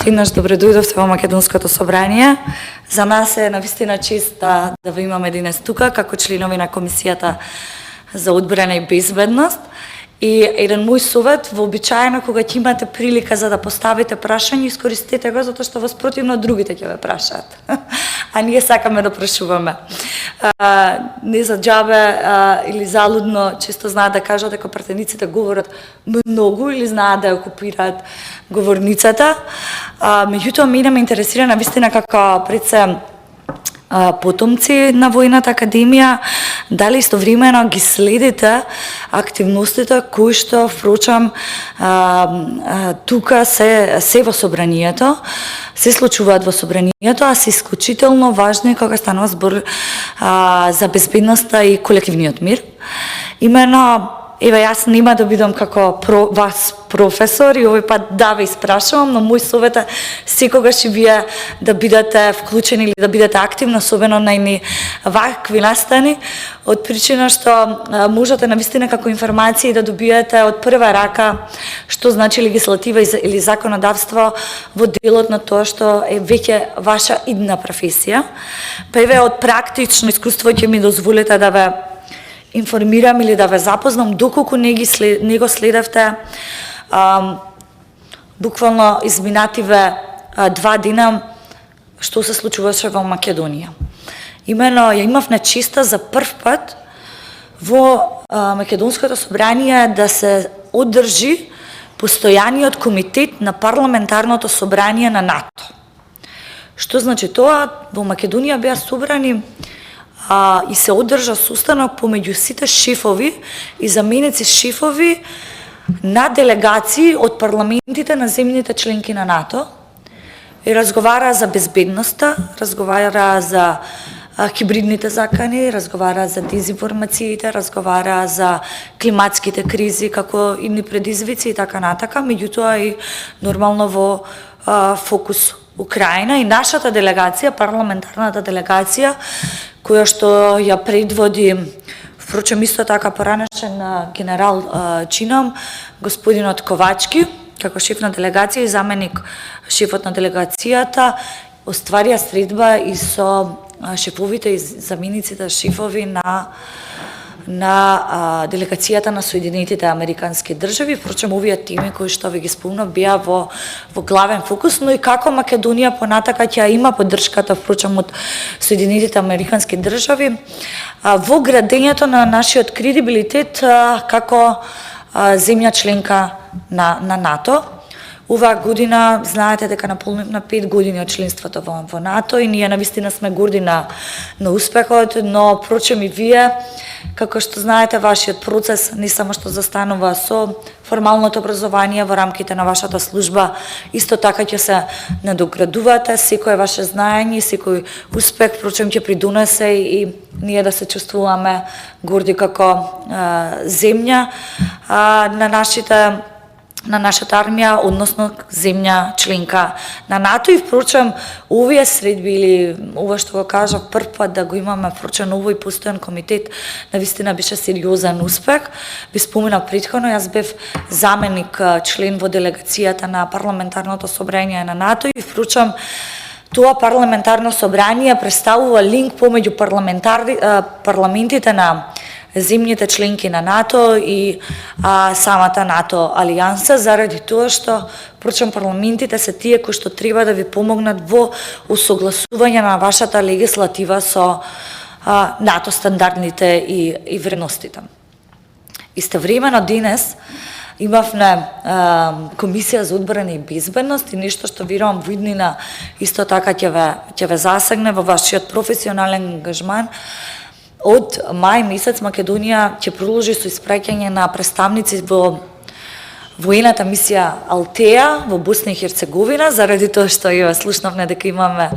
Еднаш добре дојдовте во Македонското собрание. За нас е навистина чест да ве имаме денес тука како членови на Комисијата за одбрана и безбедност. И еден мој совет, вообичаено кога ќе имате прилика за да поставите прашање, искористете го затоа што воспротивно другите ќе ве прашаат. А ние сакаме да прашуваме. Не за џабе или залудно често знаат да кажат дека пратениците говорат многу или знаат да ја окупираат говорницата. Меѓутоа мене ме интересира навистина како пред се потомци на Војната академија, дали истовремено ги следите активностите кои што впрочем тука се во собранието, се случуваат во собранието, а се исклучително важни кога станува збор за безбедноста и колективниот мир. Имено, еве јас нема да бидам како вас професор и овој пат да ве испрашувам, но мој совет е секогаш и вие да бидете вклучени или да бидете активни, особено на едни вакви настани, од причина што можете навистина како информации да добиете од прва рака што значи легислатива или законодавство во делот на тоа што е веќе ваша идна професија. Па еве од практично искуство ќе ми дозволите да ве информирам или да ве запознам доколку не го следевте буквално изминативе 2 дена што се случуваше во Македонија. Имено ја имавме честа за прв пат во Македонското собрание да се одржи постојаниот комитет на парламентарното собрание на НАТО. Што значи тоа? Во Македонија беа собрани и се одржа состанок помеѓу сите шефови и заменици шефови на делегации од парламентите на земјите членки на НАТО и разговара за безбедноста, разговара за хибридните закани, разговара за дезинформациите, разговара за климатските кризи како идни предизвици и така натака, меѓутоа и нормално во фокус Украина и нашата делегација, парламентарната делегација, која што ја предводи, впрочем исто така поранешен генерал чином, господинот Ковачки, како шеф на делегација и заменик шефот на делегацијата, остварија средба и со шефовите и замениците шефови на делегацијата на Соединетите Американски држави. Впрочем, овие теми кои што ви ги спомнав беа во главен фокус, но и како Македонија понатака ќе има поддршката впрочем од Соединетите Американски држави во градењето на нашиот кредибилитет како земја членка на НАТО. Оваа година, знаете дека наполнивме 5 години од членството во НАТО и ние навистина сме горди на успехот, но впрочем и вие, како што знаете, вашиот процес не само што застанува со формалното образование во рамките на вашата служба, исто така ќе се надоградувате, секој ваше знаење, секој успех, впрочем ќе придонесе и ние да се чувствуваме горди како земја на нашата армија, односно земја членка на НАТО и впрочем овие средби или ова што го кажав прв пат да го имаме впрочем овој постојан комитет навистина беше сериозен успех. Ви споменав претходно, јас бев заменик член во делегацијата на парламентарното собрание на НАТО и впрочем тоа парламентарно собрание представува линк помеѓу парламентите на земјите членки на НАТО и самата НАТО алијанса, заради тоа што впрочем парламентите се тие кои што треба да ви помогнат во усогласување на вашата легислатива со НАТО стандардите и вредностите. Истовремено денес имавме Комисија за одбрана и безбедност и нешто што верувам во иднина исто така ќе ве засегне во вашиот професионален ангажман. Од мај месец Македонија ќе продолжи со испраќање на представници во воената мисија Алтеја во Босна и Херцеговина, заради тоа што ја слушнавме дека имаме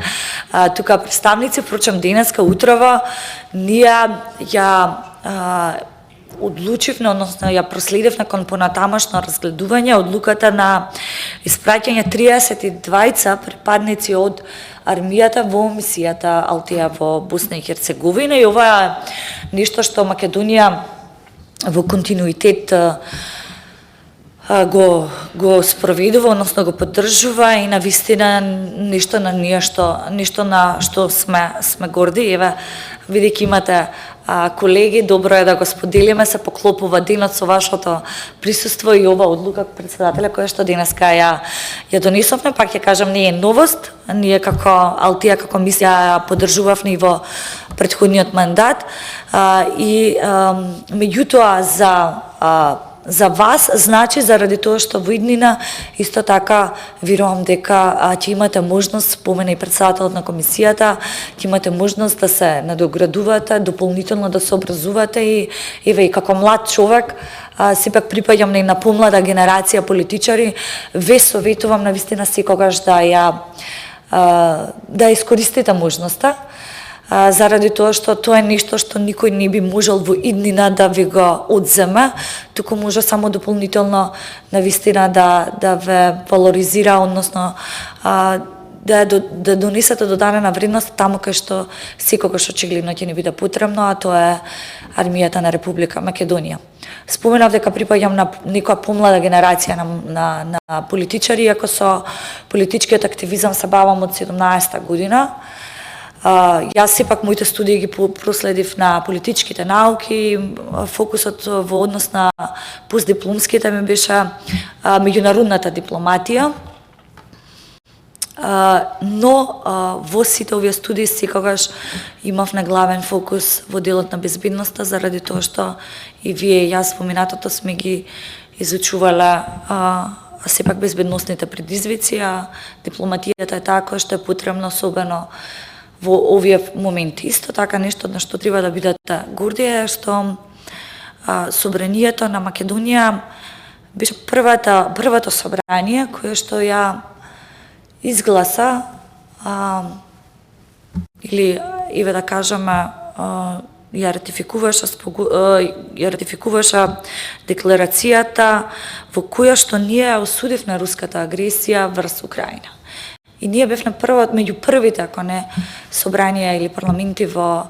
тука представници. Впрочем, денеска утрово ние ја одлучивме, односно ја проследивме кон понатамошно разгледување одлуката на испраќање 32 припадници од армијата во мисијата Алтеја во Босна и Херцеговина и ова е нешто што Македонија во континуитет го спроведува, односно го поддржува и навистина нешто на што сме горди. Еве, бидејќи имате колеги, добро е да го споделиме, се поклопува денот со вашето присуство и ова одлука председателя која што денеска ја донесовме, пак ќе кажам, не е новост. Ние како Алтија, како комисија ја поддржувавме и во претходниот мандат и меѓутоа за вас значи заради тоа што во иднина исто така верувам дека ќе имате можност, спомена и председателот на комисијата, ќе имате можност да се надоградувате, дополнително да се образувате и еве и како млад човек сепак припаѓам на помлада генерација политичари, ве советувам навистина секогаш да искористите можноста, заради тоа што тоа е нешто што никој не би можел во иднина да ви го одземе, туку може само дополнително навистина да ве валоризира, односно да донесете додадена вредност таму кај што секогаш очигледно ќе ни биде потребно, а тоа е армијата на Република Македонија. Споменав дека припаѓам на некоја помлада генерација на политичари, иако со политичкиот активизам се бавам од 17-та година. Јас сепак моите студии ги проследив на политичките науки, фокусот во однос на постдипломските ми беше меѓународната дипломатија, но во сите овие студии секогаш имав наглавен фокус во делот на безбедноста, заради тоа што и вие и јас споменатото сме ги изучувале сепак безбедносните предизвици, а дипломатијата е таа која што е потребно особено во овие моменти. Исто така нешто на што треба да бидете горди е што собранието на Македонија беше првото собрание кое што ја изгласа или еве да кажеме ја ратификуваше декларацијата во која што ние осудивме руската агресија врз Украина. И ние бевме меѓу првите, ако не, собранија или парламенти во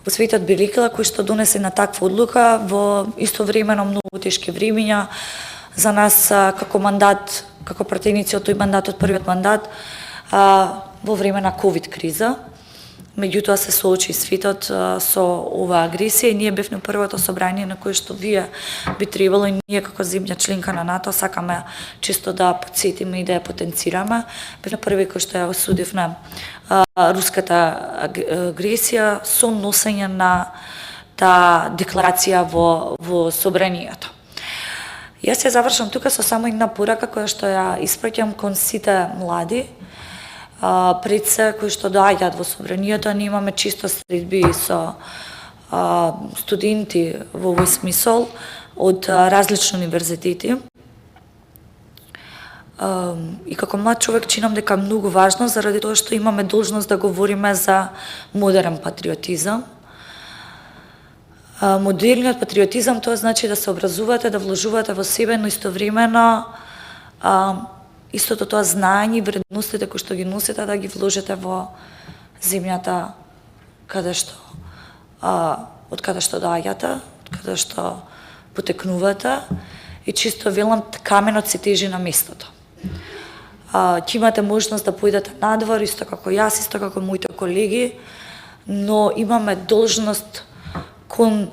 светот би рекла, кои што донесе на таква одлука во истовремено многу тешки времења за нас како мандат, како пратеници од тој мандат, од првиот мандат, во време на ковид криза. Меѓутоа се соочи светот со оваа агресија и ние бевме првото собрание на кое што вие би требало и ние како земја членка на НАТО сакаме чисто да потсетиме и да ја потенцираме. Бевме први кои што ја осудивме руската агресија со носење на таа декларација во собранието. Јас ја завршам тука со само една порака која што ја испраќам кон сите млади пред се кои што доаѓаат во собранието. Ние имаме чисто средби со студенти во овој смисол од различни универзитети. И како млад човек чинам дека е многу важно заради тоа што имаме должност да говориме за модерен патриотизам. Модерниот патриотизам тоа значи да се образувате, да вложувате во себе, но истовремено истото тоа знаење и вредностите кои што ги носите да ги вложите во земјата од каде што доаѓате, од каде што потекнувате и чисто велам каменот се тежи на местото. Ќе имате можност да појдете надвор, исто како јас, исто како моите колеги, но имаме должност кон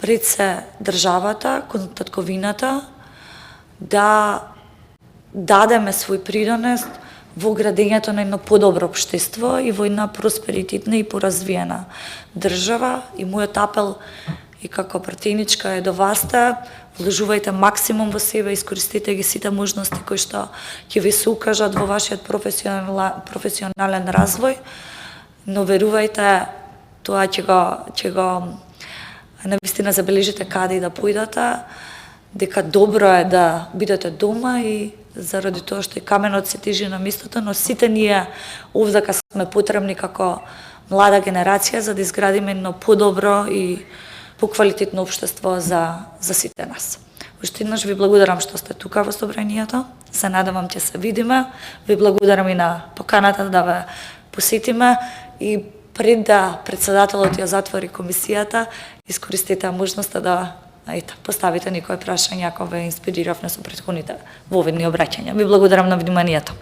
пред се државата, кон татковината, да дадеме свој придонес во градењето на едно подобро општество и во една просперитетна и поразвиена држава. И мојот апел и како пратеничка е до вас да вложувајте максимум во себе, искористите ги сите можности кои што ќе ви се укажат во вашиот професионален развој, но верувајте, тоа ќе го навистина забележите каде и да појдете, дека добро е да бидете дома и заради тоа што и каменот се тежи на местото, но сите ние овдака сме потребни како млада генерација за да изградиме едно подобро и поквалитетно општество за сите нас. Уште еднаш ви благодарам што сте тука во собранието. Се надевам ќе се видиме. Ви благодарам и на поканата да ве посетиме и пред да председателот ја затвори комисијата, искористите можноста да ето, поставите некои прашања, ако ве инспириравме со претходните воведни обраќања. Ви благодарам на вниманието.